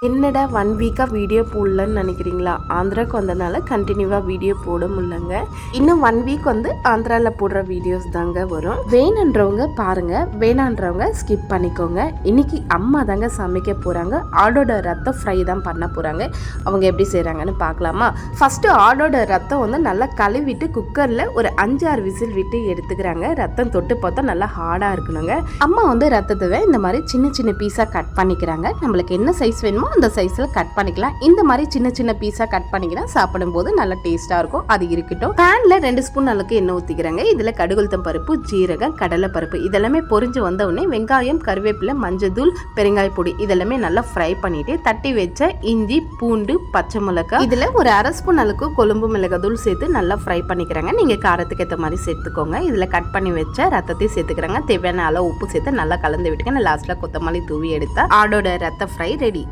என்னடா 1 வீக்காக வீடியோ போடலன்னு நினைக்கிறீங்களா? ஆந்திராவுக்கு வந்ததுனால கண்டினியூவாக வீடியோ போட முடியலங்க. இன்னும் 1 வீக் வந்து ஆந்திராவில் போடுற வீடியோஸ் தாங்க வரும். வேணுன்றவங்க பாருங்கள், வேணான்றவங்க ஸ்கிப் பண்ணிக்கோங்க. இன்னைக்கு அம்மா தாங்க சமைக்க போகிறாங்க. ஆடோட ரத்தம் ஃப்ரை தான் பண்ண போகிறாங்க. அவங்க எப்படி செய்கிறாங்கன்னு பார்க்கலாமா? ஃபஸ்ட்டு ஆடோட ரத்தம் வந்து நல்லா கழுவிட்டு குக்கரில் ஒரு 5-6 விசில் விட்டு எடுத்துக்கிறாங்க. ரத்தம் தொட்டு பார்த்தா நல்லா ஹார்டாக இருக்கணுங்க. அம்மா வந்து ரத்தத்தை இந்த மாதிரி சின்ன சின்ன பீஸாக கட் பண்ணிக்கிறாங்க. நம்மளுக்கு என்ன சைஸ் வேணுமோ அந்த சைஸில் கட் பண்ணிக்கலாம். இந்த மாதிரி சின்ன சின்ன பீஸாக கட் பண்ணிக்கினா சாப்பிடும்போது நல்லா டேஸ்ட்டாக இருக்கும். அது இருக்கட்டும். பேனில் 2 ஸ்பூன் அளவுக்கு எண்ணெய் ஊற்றிக்கிறாங்க. இதில் கடுகுளுத்தம் பருப்பு, ஜீரகம், கடலை பருப்பு இதெல்லாமே பொரிஞ்சு வந்த உடனே வெங்காயம், கருவேப்பிலை, மஞ்சள், பெருங்காய பொடி இதெல்லாமே நல்லா ஃப்ரை பண்ணிட்டு தட்டி வச்ச இஞ்சி, பூண்டு, பச்சை மிளகாய் இதில் ஒரு 1/2 ஸ்பூன் அளவுக்கு கொழும்பு மிளகாத்தூள் சேர்த்து நல்லா ஃப்ரை பண்ணிக்கிறாங்க. நீங்கள் காரத்துக்கு ஏற்ற மாதிரி சேர்த்துக்கோங்க. இதில் கட் பண்ணி வச்ச ரத்தத்தையும் சேர்த்துக்கிறாங்க. தேவையான அளவு உப்பு சேர்த்து நல்லா கலந்து விட்டுங்க. லாஸ்ட்டில் கொத்தமல்லி தூவி எடுத்தா ஆடோட ரத்த ஃப்ரை ரெடி.